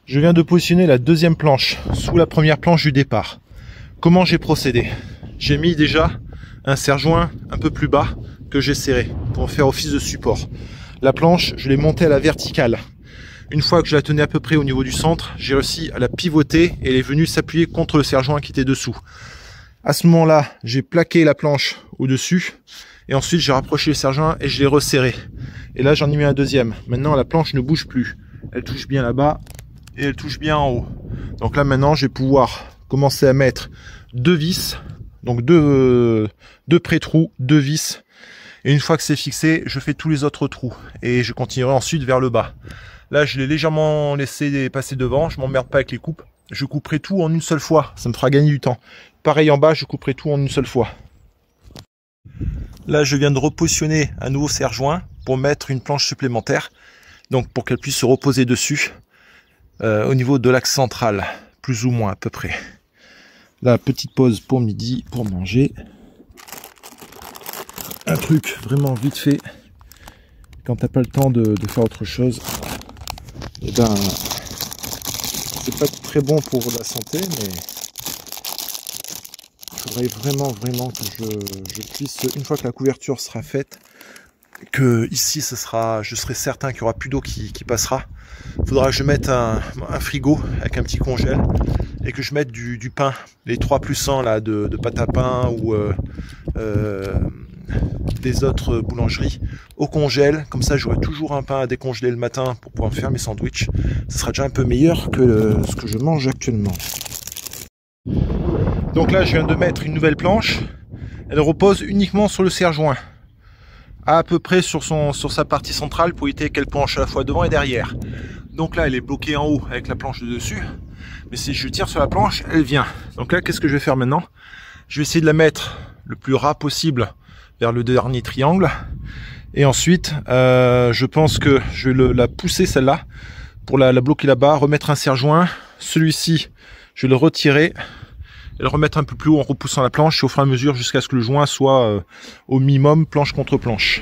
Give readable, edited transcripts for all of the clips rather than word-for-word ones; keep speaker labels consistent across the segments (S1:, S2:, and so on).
S1: Je viens de positionner la deuxième planche sous la première planche du départ. Comment j'ai procédé? J'ai mis déjà un serre-joint un peu plus bas que j'ai serré pour faire office de support. La planche, je l'ai montée à la verticale. Une fois que je la tenais à peu près au niveau du centre, j'ai réussi à la pivoter et elle est venue s'appuyer contre le serre-joint qui était dessous. À ce moment-là, j'ai plaqué la planche au-dessus et ensuite j'ai rapproché le serre-joint et je l'ai resserré. Et là, j'en ai mis un deuxième. Maintenant, la planche ne bouge plus. Elle touche bien là-bas et elle touche bien en haut. Donc là, maintenant, je vais pouvoir commencer à mettre deux vis, donc deux pré-trous, deux vis. Et une fois que c'est fixé, je fais tous les autres trous et je continuerai ensuite vers le bas. Là, je l'ai légèrement laissé passer devant. Je m'emmerde pas avec les coupes. Je couperai tout en une seule fois. Ça me fera gagner du temps. Pareil en bas, je couperai tout en une seule fois. Là, je viens de repositionner un nouveau serre-joint pour mettre une planche supplémentaire. Donc, pour qu'elle puisse se reposer dessus au niveau de l'axe central, plus ou moins à peu près. Là, petite pause pour midi, pour manger. Un truc vraiment vite fait. Quand t'as pas le temps de faire autre chose, et ben, c'est pas très bon pour la santé, mais il faudrait vraiment que je puisse, une fois que la couverture sera faite, que ici je serai certain qu'il n'y aura plus d'eau qui passera. Il faudra que je mette un frigo avec un petit congèle et que je mette du pain, les 3+1 là de pâte à pain ou des autres boulangeries au congèle. Comme ça, j'aurai toujours un pain à décongeler le matin pour pouvoir faire mes sandwichs. Ce sera déjà un peu meilleur que ce que je mange actuellement. Donc là, je viens de mettre une nouvelle planche. Elle repose uniquement sur le serre-joint, à peu près sur sa partie centrale pour éviter qu'elle penche à la fois devant et derrière. Donc là, elle est bloquée en haut avec la planche de dessus. Mais si je tire sur la planche, elle vient. Donc là, qu'est-ce que je vais faire maintenant? Je vais essayer de la mettre le plus ras possible vers le dernier triangle. Et ensuite, je pense que je vais la pousser celle-là pour la bloquer là-bas, remettre un serre-joint. Celui-ci, je vais le retirer et le remettre un peu plus haut en repoussant la planche et au fur et à mesure jusqu'à ce que le joint soit au minimum planche contre planche.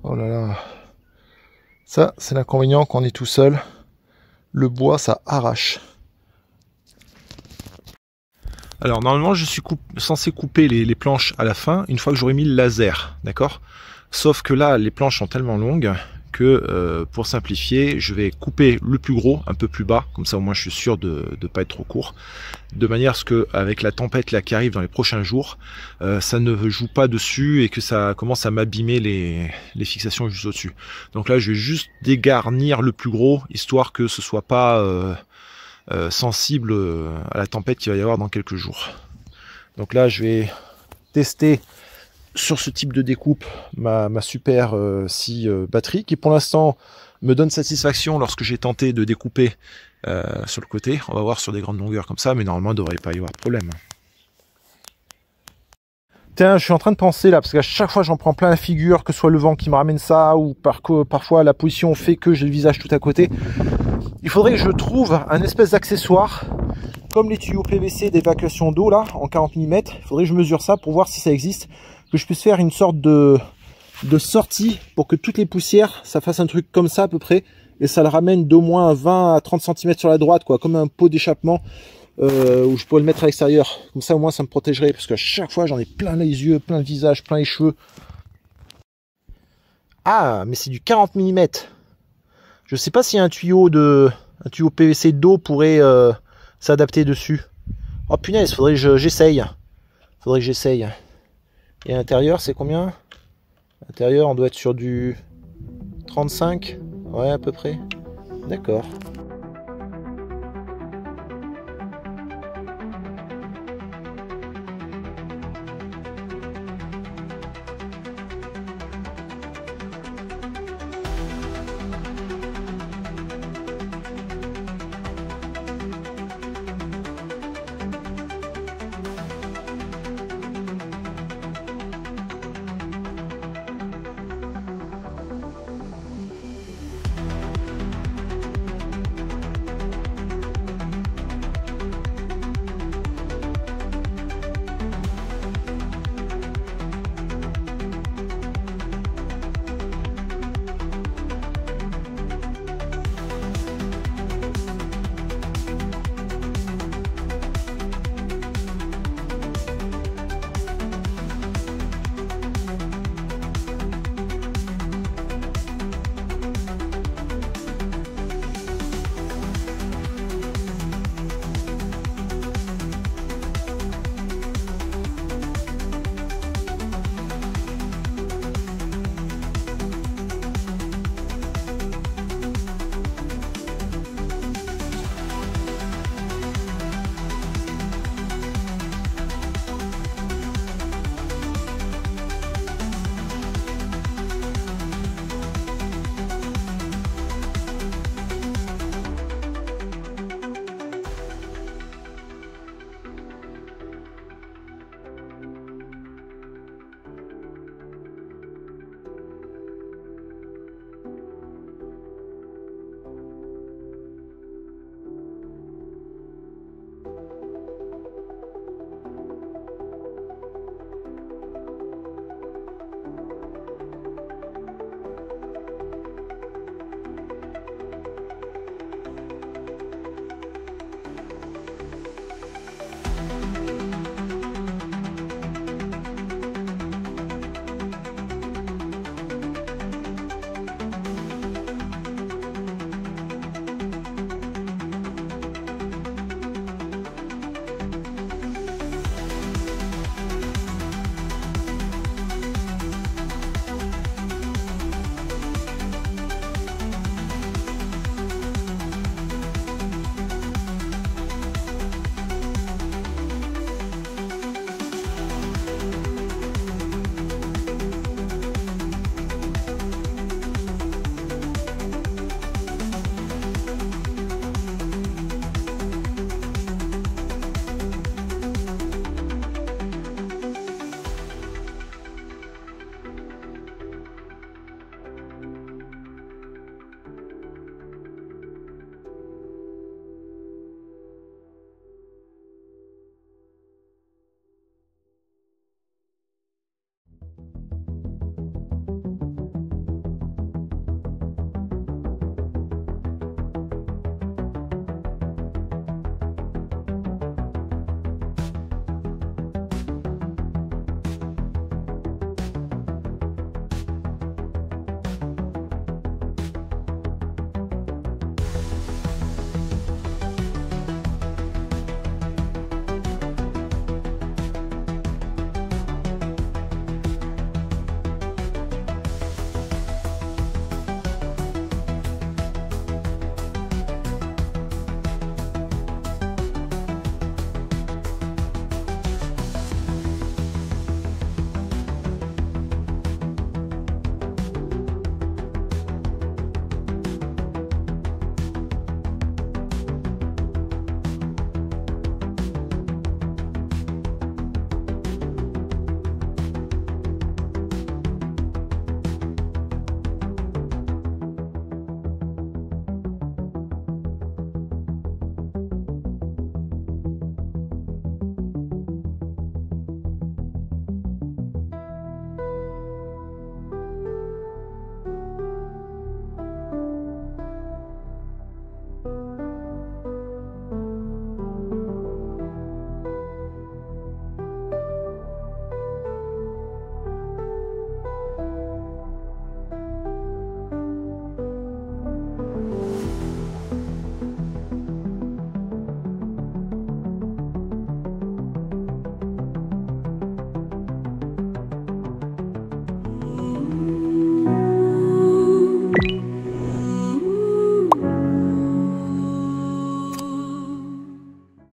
S1: Oh là là. Ça, c'est l'inconvénient quand on est tout seul. Le bois, ça arrache. Alors, normalement, je suis censé couper les planches à la fin, une fois que j'aurai mis le laser, d'accord? Sauf que là, les planches sont tellement longues que, pour simplifier, je vais couper le plus gros, un peu plus bas, comme ça au moins je suis sûr de ne pas être trop court, de manière à ce que, avec la tempête là qui arrive dans les prochains jours, ça ne joue pas dessus et que ça commence à m'abîmer les fixations juste au-dessus. Donc là, je vais juste dégarnir le plus gros, histoire que ce soit pas sensible à la tempête qu'il va y avoir dans quelques jours. Donc là, je vais tester sur ce type de découpe ma super scie batterie qui pour l'instant me donne satisfaction lorsque j'ai tenté de découper sur le côté. On va voir sur des grandes longueurs comme ça, mais normalement il ne devrait pas y avoir de problème. Tiens, je suis en train de penser là, parce qu'à chaque fois j'en prends plein la figure, que ce soit le vent qui me ramène ça, ou parfois la position fait que j'ai le visage tout à côté. Il faudrait que je trouve un espèce d'accessoire, comme les tuyaux PVC d'évacuation d'eau là, en 40 mm. Il faudrait que je mesure ça pour voir si ça existe, que je puisse faire une sorte de sortie pour que toutes les poussières, ça fasse un truc comme ça à peu près, et ça le ramène d'au moins 20 à 30 cm sur la droite, quoi, comme un pot d'échappement, où je pourrais le mettre à l'extérieur. Comme ça au moins ça me protégerait, parce qu'à chaque fois j'en ai plein les yeux, plein le visage, plein les cheveux. Ah, mais c'est du 40 mm. Je sais pas si un tuyau PVC d'eau pourrait s'adapter dessus. Oh punaise, faudrait que j'essaye. Faudrait que j'essaye. Et à l'intérieur, c'est combien? À l'intérieur, on doit être sur du 35. Ouais, à peu près. D'accord.